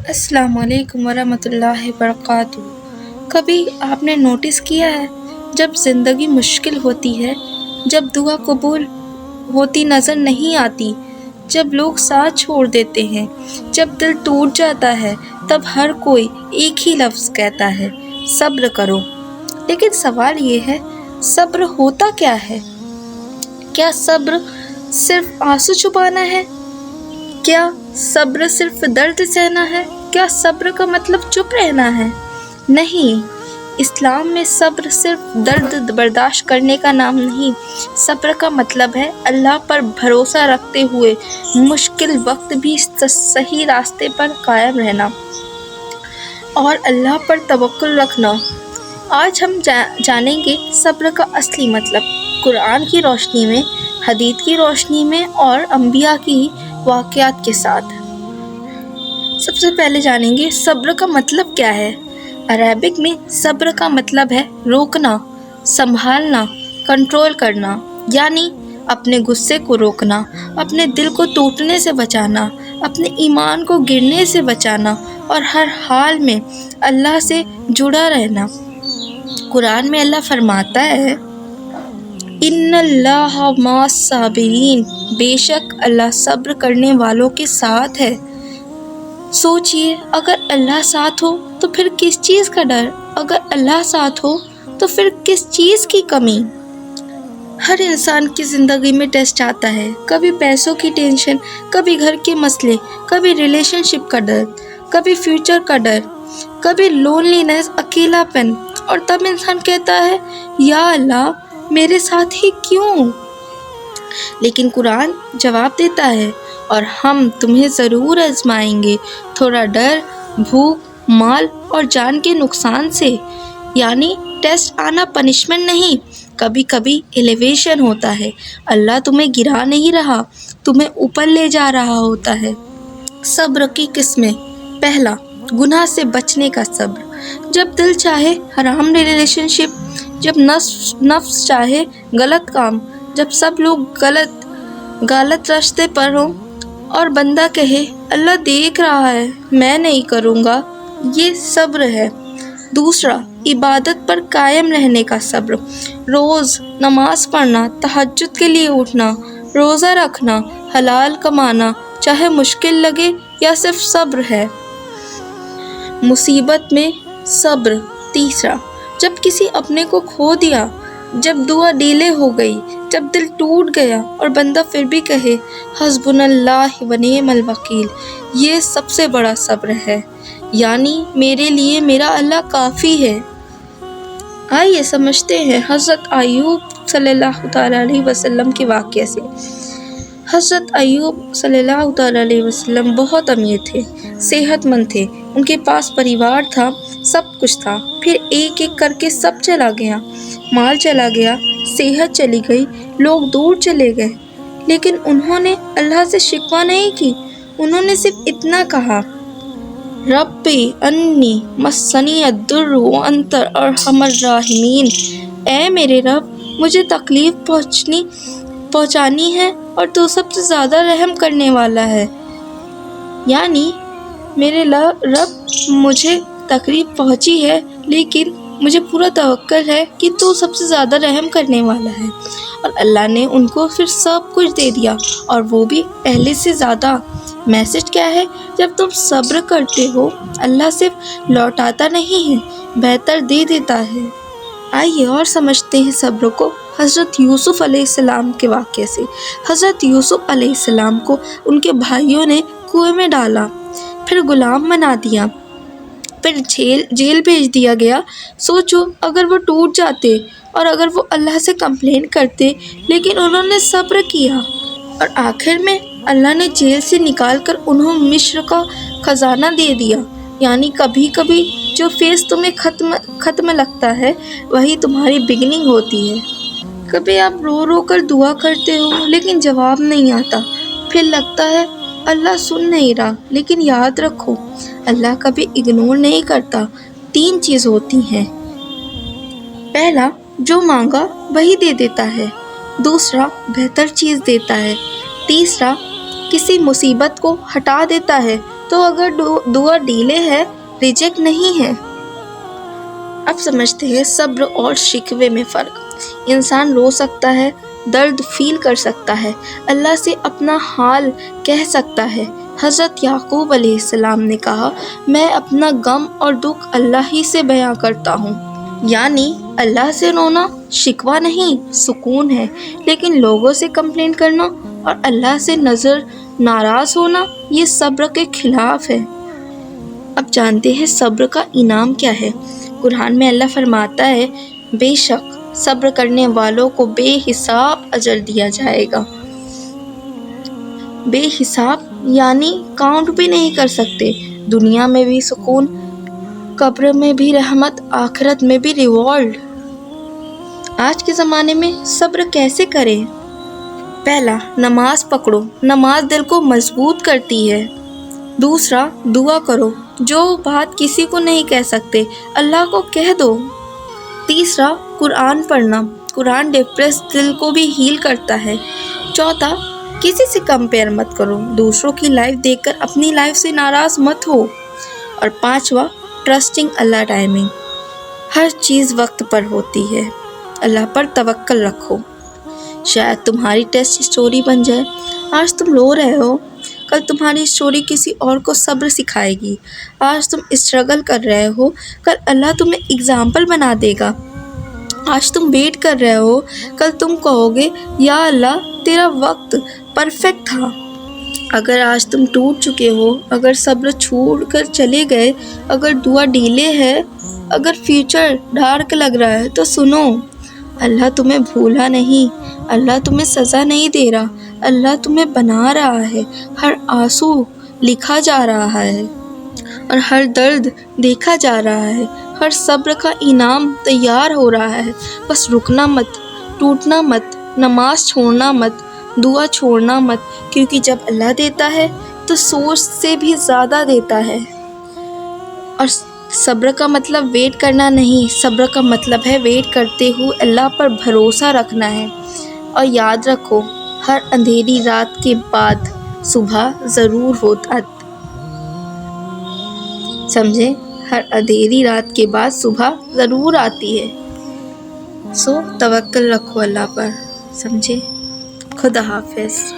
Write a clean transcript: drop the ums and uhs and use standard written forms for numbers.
السلام علیکم ورحمۃ اللہ وبرکاتہ۔ کبھی آپ نے نوٹس کیا ہے جب زندگی مشکل ہوتی ہے، جب دعا قبول ہوتی نظر نہیں آتی، جب لوگ ساتھ چھوڑ دیتے ہیں، جب دل ٹوٹ جاتا ہے، تب ہر کوئی ایک ہی لفظ کہتا ہے، صبر کرو۔ لیکن سوال یہ ہے، صبر ہوتا کیا ہے؟ کیا صبر صرف آنسو چھپانا ہے؟ کیا صبر صرف درد سہنا ہے؟ کیا صبر کا مطلب چپ رہنا ہے؟ نہیں، اسلام میں صبر صرف درد برداشت کرنے کا نام نہیں۔ صبر کا مطلب ہے اللہ پر بھروسہ رکھتے ہوئے مشکل وقت بھی صحیح راستے پر قائم رہنا اور اللہ پر توکل رکھنا۔ آج ہم جانیں گے صبر کا اصلی مطلب، قرآن کی روشنی میں، حدیث کی روشنی میں اور انبیاء کی واقعات کے ساتھ۔ سب سے پہلے جانیں گے صبر کا مطلب کیا ہے۔ عربک میں صبر کا مطلب ہے روکنا، سنبھالنا، کنٹرول کرنا، یعنی اپنے غصے کو روکنا، اپنے دل کو ٹوٹنے سے بچانا، اپنے ایمان کو گرنے سے بچانا اور ہر حال میں اللہ سے جڑا رہنا۔ قرآن میں اللہ فرماتا ہے، ان اللہ مع الصابرین، بے شک اللہ صبر کرنے والوں کے ساتھ ہے۔ سوچئے، اگر اللہ ساتھ ہو تو پھر کس چیز کا ڈر؟ اگر اللہ ساتھ ہو تو پھر کس چیز کی کمی؟ ہر انسان کی زندگی میں ٹیسٹ آتا ہے، کبھی پیسوں کی ٹینشن، کبھی گھر کے مسئلے، کبھی ریلیشن شپ کا ڈر، کبھی فیوچر کا ڈر، کبھی لونلینس، اکیلا پن، اور تب انسان کہتا ہے، یا اللہ میرے ساتھ ہی کیوں؟ لیکن قرآن جواب دیتا ہے، اور ہم تمہیں ضرور آزمائیں گے، تھوڑا ڈر، بھوک، مال اور جان کے نقصان سے۔ یعنی ٹیسٹ آنا پنشمنٹ نہیں، کبھی کبھی ایلیویشن ہوتا ہے۔ اللہ تمہیں گرا نہیں رہا، تمہیں اوپر لے جا رہا ہوتا ہے۔ صبر کی قسمیں۔ پہلا، گناہ سے بچنے کا صبر۔ جب دل چاہے حرام ریلیشن شپ، جب نفس چاہے غلط کام، جب سب لوگ غلط راستے پر ہوں اور بندہ کہے، اللہ دیکھ رہا ہے، میں نہیں کروں گا، یہ صبر ہے۔ دوسرا، عبادت پر قائم رہنے کا صبر۔ روز نماز پڑھنا، تہجد کے لیے اٹھنا، روزہ رکھنا، حلال کمانا، چاہے مشکل لگے یا صرف صبر ہے۔ مصیبت میں صبر۔ تیسرا، جب کسی اپنے کو کھو دیا، جب دعا ڈیلے ہو گئی، جب دل ٹوٹ گیا اور بندہ پھر بھی کہے، حسبنا اللہ ونعم الوکیل، یہ سب سے بڑا صبر ہے، یعنی میرے لیے میرا اللہ کافی ہے۔ آئیے سمجھتے ہیں حضرت ایوب صلی اللہ تعالیٰ علیہ وسلم کے واقعے سے۔ حضرت ایوب صلی اللہ تعالیٰ علیہ وسلم بہت امیر تھے، صحت مند تھے، ان کے پاس پریوار تھا، سب کچھ تھا، پھر ایک ایک کر کے سب چلا گیا، مال چلا گیا، صحت چلی گئی، لوگ دور چلے گئے، لیکن انہوں نے اللہ سے شکوہ نہیں کی، انہوں نے صرف اتنا کہا، ربی انی مسنی الضر وانت ارحم الراحمین، اے میرے رب مجھے تکلیف پہنچانی ہے اور تو سب سے زیادہ رحم کرنے والا ہے۔ یعنی میرے رب مجھے تکلیف پہنچی ہے، لیکن مجھے پورا توکل ہے کہ تو سب سے زیادہ رحم کرنے والا ہے۔ اور اللہ نے ان کو پھر سب کچھ دے دیا، اور وہ بھی پہلے سے زیادہ۔ میسج کیا ہے؟ جب تم صبر کرتے ہو، اللہ صرف لوٹاتا نہیں ہے، بہتر دے دیتا ہے۔ آئیے اور سمجھتے ہیں صبر کو حضرت یوسف علیہ السلام کے واقعے سے۔ حضرت یوسف علیہ السلام کو ان کے بھائیوں نے کنویں میں ڈالا، پھر غلام بنا دیا، پھر جیل بھیج دیا گیا۔ سوچو اگر وہ ٹوٹ جاتے اور اگر وہ اللہ سے کمپلین کرتے، لیکن انہوں نے صبر کیا، اور آخر میں اللہ نے جیل سے نکال کر انہیں مصر کا خزانہ دے دیا۔ یعنی کبھی کبھی جو فیس تمہیں ختم لگتا ہے، وہی تمہاری بگننگ ہوتی ہے۔ کبھی آپ رو رو کر دعا کرتے ہو لیکن جواب نہیں آتا، پھر لگتا ہے اللہ سن نہیں رہا، لیکن یاد رکھو اللہ کبھی اگنور نہیں کرتا۔ 3 چیز ہوتی ہیں۔ پہلا، جو مانگا وہی دے دیتا ہے۔ دوسرا، بہتر چیز دیتا ہے۔ تیسرا، کسی مصیبت کو ہٹا دیتا ہے۔ تو اگر دعا ڈیلے ہے ریجیکٹ نہیں ہے۔ اب سمجھتے ہیں صبر اور شکوے میں فرق۔ انسان رو سکتا ہے، درد فیل کر سکتا ہے، اللہ سے اپنا حال کہہ سکتا ہے۔ حضرت یعقوب علیہ السلام نے کہا، میں اپنا غم اور دکھ اللہ ہی سے بیان کرتا ہوں۔ یعنی اللہ سے رونا شکوہ نہیں، سکون ہے، لیکن لوگوں سے کمپلین کرنا اور اللہ سے ناراض ہونا یہ صبر کے خلاف ہے۔ اب جانتے ہیں صبر کا انعام کیا ہے۔ قرآن میں اللہ فرماتا ہے، بے شک صبر کرنے والوں کو بے حساب اجر دیا جائے گا۔ بے حساب یعنی کاؤنٹ بھی نہیں کر سکتے۔ دنیا میں بھی سکون، قبر میں بھی رحمت، آخرت میں بھی ریوارڈ۔ آج کے زمانے میں صبر کیسے کریں؟ پہلا، نماز پکڑو، نماز دل کو مضبوط کرتی ہے۔ دوسرا، دعا کرو، جو بات کسی کو نہیں کہہ سکتے اللہ کو کہہ دو۔ تیسرا، قرآن پڑھنا، قرآن ڈپریس دل کو بھی ہیل کرتا ہے۔ چوتھا، کسی سے کمپیئر مت کرو، دوسروں کی لائف دیکھ کر اپنی لائف سے ناراض مت ہو۔ اور پانچواں، ٹرسٹنگ اللہ ٹائمنگ، ہر چیز وقت پر ہوتی ہے، اللہ پر توکل رکھو۔ شاید تمہاری ٹیسٹ اسٹوری بن جائے۔ آج تم رو رہے ہو، کل تمہاری اسٹوری کسی اور کو صبر سکھائے گی۔ آج تم اسٹرگل کر رہے ہو، کل اللہ تمہیں اگزامپل بنا دے گا۔ آج تم ویٹ کر رہے ہو، کل تم کہو گے، یا اللہ تیرا وقت پرفیکٹ تھا۔ اگر آج تم ٹوٹ چکے ہو، اگر صبر چھوڑ کر چلے گئے، اگر دعا ڈیلے ہے، اگر فیوچر ڈارک لگ رہا ہے، تو سنو، اللہ تمہیں بھولا نہیں، اللہ تمہیں سزا نہیں دے رہا، اللہ تمہیں بنا رہا ہے۔ ہر آنسو لکھا جا رہا ہے اور ہر درد دیکھا جا رہا ہے، ہر صبر کا انعام تیار ہو رہا ہے۔ بس رکنا مت، ٹوٹنا مت، نماز چھوڑنا مت، دعا چھوڑنا مت، کیونکہ جب اللہ دیتا ہے تو سوچ سے بھی زیادہ دیتا ہے۔ اور صبر کا مطلب ویٹ کرنا نہیں، صبر کا مطلب ہے ویٹ کرتے ہوئے اللہ پر بھروسہ رکھنا ہے۔ اور یاد رکھو، ہر اندھیری رات کے بعد صبح ضرور ہوتا۔ سمجھے؟ ہر اندھیری رات کے بعد صبح ضرور آتی ہے۔ توکل رکھو اللہ پر، سمجھے؟ خدا حافظ۔